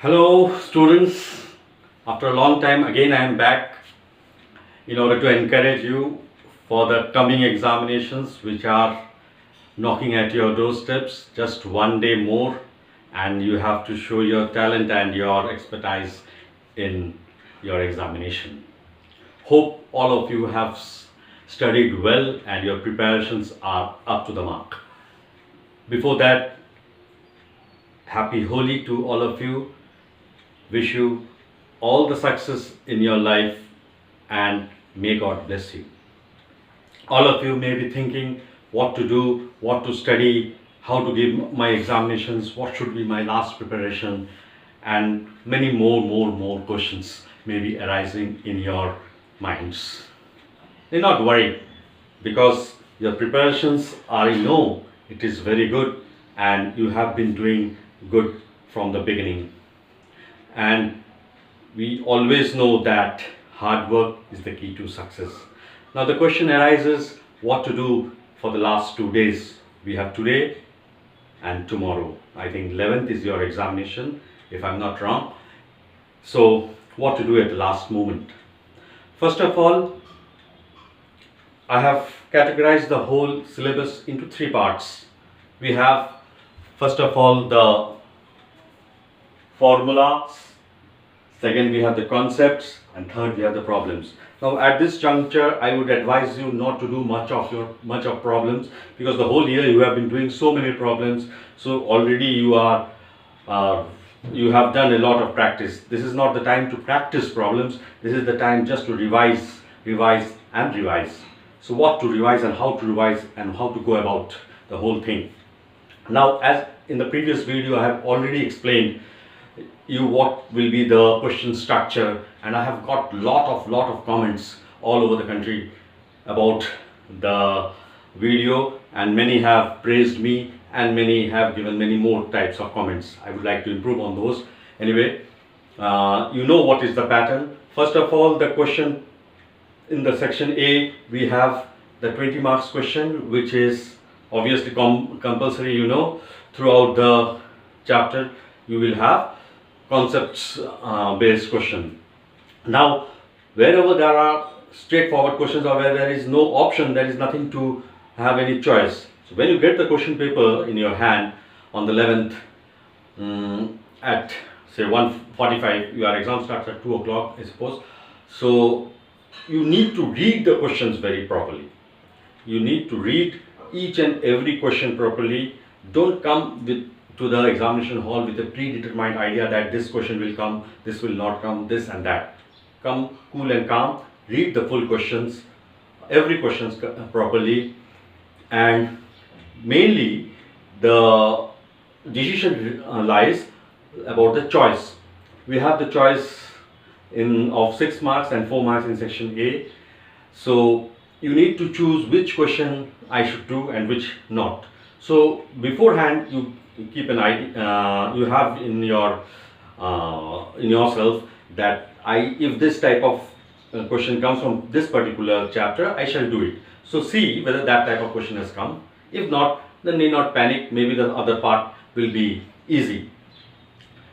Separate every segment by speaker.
Speaker 1: Hello students, after a long time again I am back in order to encourage you for the coming examinations which are knocking at your doorsteps. Just one day more and you have to show your talent and your expertise in your examination. Hope all of you have studied well and your preparations are up to the mark. Before that, happy Holi to all of you. Wish you all the success in your life and may God bless you. All of you may be thinking what to do, what to study, how to give my examinations, what should be my last preparation, and many more questions may be arising in your minds. Do not worry, because your preparations are it is very good and you have been doing good from the beginning. And we always know that hard work is the key to success. Now the question arises, what to do for the last 2 days. We have today and tomorrow. I think 11th is your examination, if I'm not wrong. So what to do at the last moment? First of all, I have categorized the whole syllabus into 3 parts. We have, first of all, the formulas, second we have the concepts, and third we have the problems. Now at this juncture I would advise you not to do much of problems, because the whole year you have been doing so many problems, so already you have done a lot of practice. This is not the time to practice problems, this is the time just to revise and revise. So what to revise and how to go about the whole thing. Now, as in the previous video I have already explained you what will be the question structure, and I have got lot of comments all over the country about the video, and many have praised me and many have given many more types of comments. I would like to improve on those. Anyway, you know what is the pattern. First of all, the question in the section A, we have the 20 marks question, which is obviously compulsory. Throughout the chapter you will have concepts based question. Now wherever there are straightforward questions or where there is no option, there is nothing to have any choice. So when you get the question paper in your hand on the 11th at say 1:45, your exam starts at 2 o'clock, I suppose. So you need to read the questions very properly. You need to read each and every question properly. Don't come to the examination hall with a predetermined idea that this question will come, this will not come, this and that. Come cool and calm, read the full questions, every question properly, and mainly the decision lies about the choice. We have the choice of 6 marks and 4 marks in section A. So you need to choose which question I should do and which not. So beforehand you keep an idea, you have in yourself that if this type of question comes from this particular chapter, I shall do it. So see whether that type of question has come. If not, then need not panic, maybe the other part will be easy.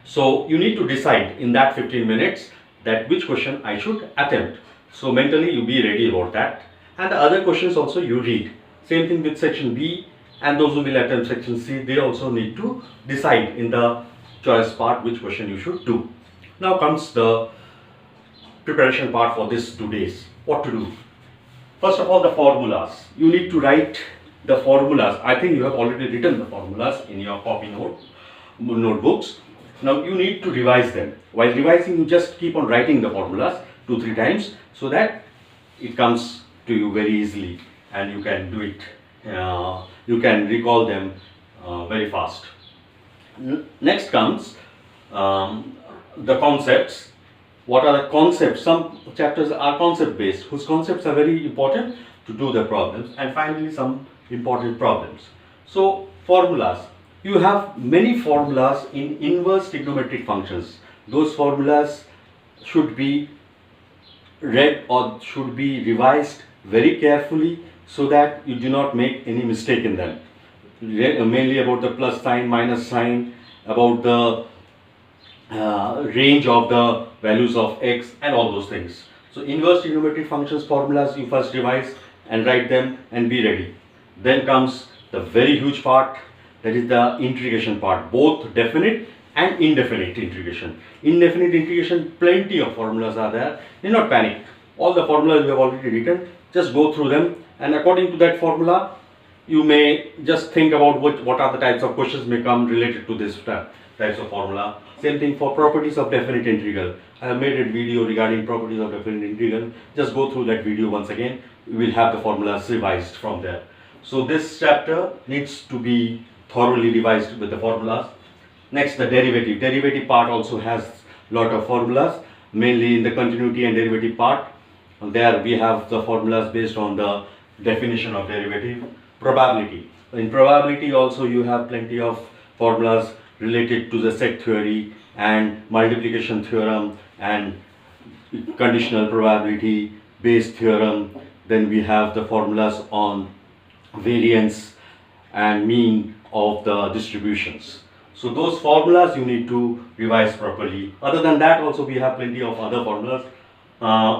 Speaker 1: So you need to decide in that 15 minutes that which question I should attempt. So mentally you be ready about that, and the other questions also you read. Same thing with section B, and those who will attempt section C, they also need to decide in the choice part which question you should do. Now comes the preparation part for this 2 days. What to do? First of all, the formulas. You need to write the formulas. I think you have already written the formulas in your copy notebooks. Now you need to revise them. While revising, you just keep on writing the formulas 2-3 times so that it comes to you very easily and you can do it. You can recall them very fast. Next comes the concepts. What are the concepts? Some chapters are concept based, whose concepts are very important to do the problems, and finally some important problems. So formulas. You have many formulas in inverse trigonometric functions. Those formulas should be read or should be revised very carefully so that you do not make any mistake in them. Mainly about the plus sign, minus sign, about the range of the values of x and all those things. So inverse trigonometric functions formulas you first revise and write them and be ready. Then comes the very huge part, that is the integration part, both definite and indefinite integration. Indefinite integration, plenty of formulas are there. Do not panic. All the formulas we have already written, just go through them, and according to that formula you may just think about what are the types of questions may come related to this types of formula. Same thing for properties of definite integral. I have made a video regarding properties of definite integral. Just go through that video once again. We will have the formulas revised from there. So this chapter needs to be thoroughly revised with the formulas. Next, the derivative. Derivative part also has lot of formulas, mainly in the continuity and derivative part. There we have the formulas based on the definition of derivative. Probability. In probability also you have plenty of formulas related to the set theory and multiplication theorem and conditional probability based theorem. Then we have the formulas on variance and mean of the distributions. So those formulas you need to revise properly. Other than that also we have plenty of other formulas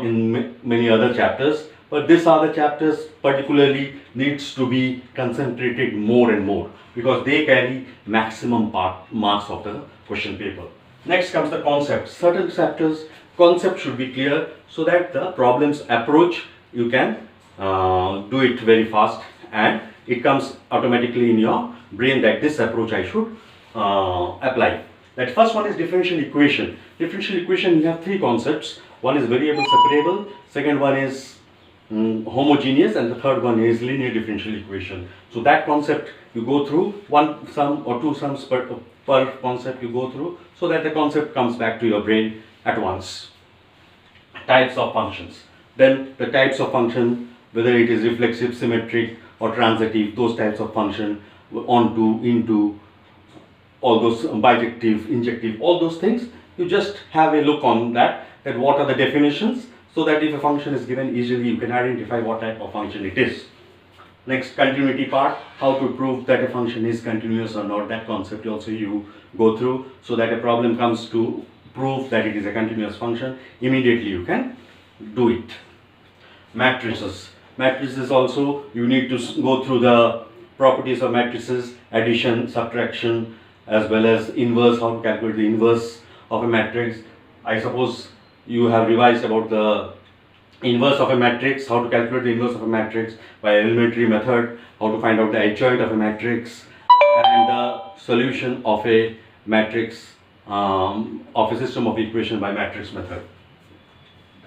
Speaker 1: in many other chapters, but these are the chapters particularly needs to be concentrated more and more because they carry maximum marks of the question paper. Next comes the concepts. Certain chapters concept should be clear so that the problems approach you can do it very fast and it comes automatically in your brain that this approach I should apply. That first one is differential equation. Differential equation, you have three concepts. One is variable separable, second one is homogeneous, and the third one is linear differential equation. So that concept you go through, one sum or two sums per concept you go through so that the concept comes back to your brain at once. Types of functions. Then the types of function, whether it is reflexive, symmetric or transitive, those types of function, onto, into, all those bijective, injective, all those things, you just have a look on that what are the definitions, so that if a function is given easily you can identify what type of function it is. Next, continuity part, how to prove that a function is continuous or not, that concept also you go through so that a problem comes to prove that it is a continuous function, immediately you can do it. Matrices. Matrices also you need to go through the properties of matrices, addition, subtraction, as well as inverse, how to calculate the inverse of a matrix. I suppose you have revised about the inverse of a matrix, how to calculate the inverse of a matrix by elementary method, how to find out the adjoint of a matrix, and the solution of a matrix, of a system of equation by matrix method.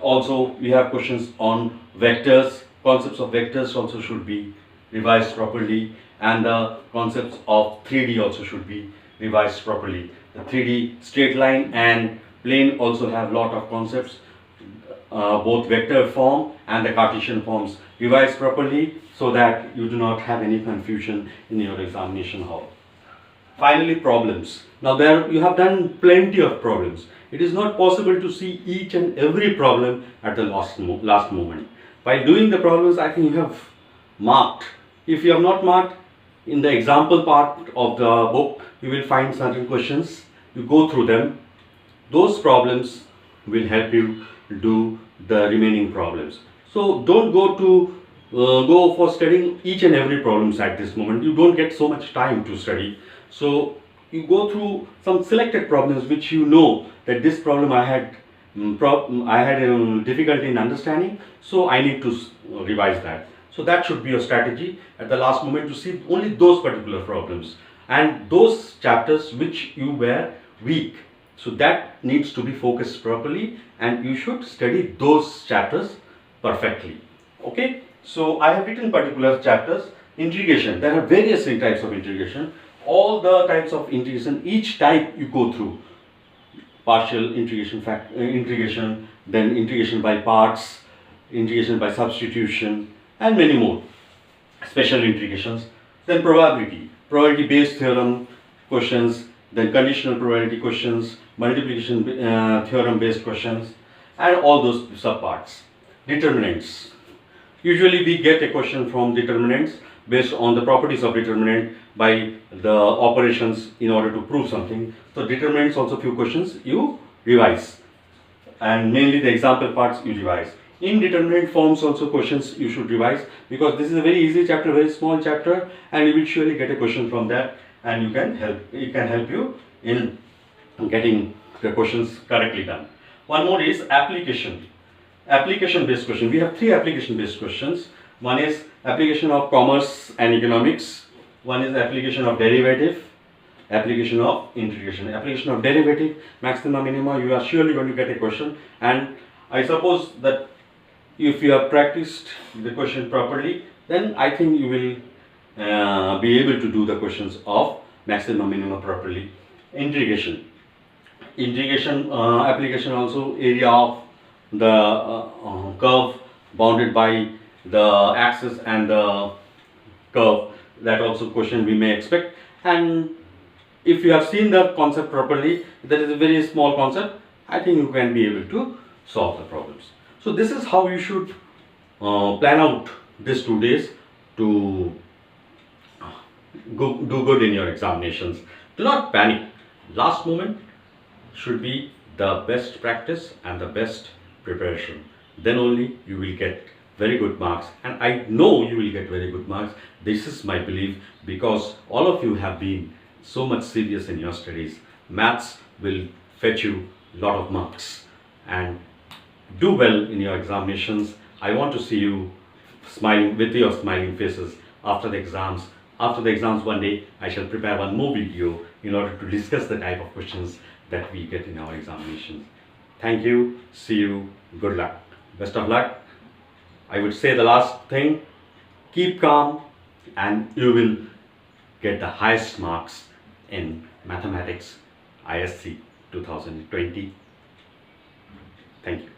Speaker 1: Also, we have questions on vectors. Concepts of vectors also should be revised properly, and the concepts of 3D also should be revised properly. The 3D straight line and plane also have lot of concepts, both vector form and the Cartesian forms. Revise properly so that you do not have any confusion in your examination hall. Finally, problems. Now there you have done plenty of problems. It is not possible to see each and every problem at the last moment. While doing the problems, I think you have marked. If you have not marked, in the example part of the book, you will find certain questions. You go through them. Those problems will help you do the remaining problems. So don't go for studying each and every problems at this moment. You don't get so much time to study. So you go through some selected problems which you know that this problem I had difficulty in understanding, so I need to revise that. So that should be your strategy at the last moment, to see only those particular problems and those chapters which you were weak. So that needs to be focused properly, and you should study those chapters perfectly. Okay, so I have written particular chapters. Integration, there are various types of integration. All the types of integration, each type you go through. Partial integration, integration, then integration by parts, integration by substitution, and many more. Special integrations. Then probability based theorem questions, then conditional probability questions, multiplication theorem based questions, and all those subparts. Determinants. Usually we get a question from determinants based on the properties of determinant by the operations in order to prove something. So determinants also few questions you revise, and mainly the example parts you revise. Indeterminate forms also questions you should revise, because this is a very easy chapter, very small chapter, and you will surely get a question from that, and it can help you in getting the questions correctly done. One more is application based question. We have three application based questions. One is application of commerce and economics, one is application of derivative, application of integration. Application of derivative, maxima minima, you are surely going to get a question, and I suppose that if you have practiced the question properly, then I think you will be able to do the questions of maxima minima properly. Integration application also, area of the curve bounded by the axis and the curve, that also question we may expect. And if you have seen the concept properly, that is a very small concept, I think you can be able to solve the problems. So this is how you should plan out these 2 days to do good in your examinations. Do not panic. Last moment should be the best practice and the best preparation. Then only you will get very good marks, and I know you will get very good marks. This is my belief, because all of you have been so much serious in your studies. Maths will fetch you a lot of marks, and do well in your examinations. I want to see you smiling, with your smiling faces after the exams. After the exams, one day I shall prepare one more video in order to discuss the type of questions that we get in our examinations. Thank you, see you, good luck, best of luck. I would say the last thing, keep calm and you will get the highest marks in mathematics ISC 2020. Thank you.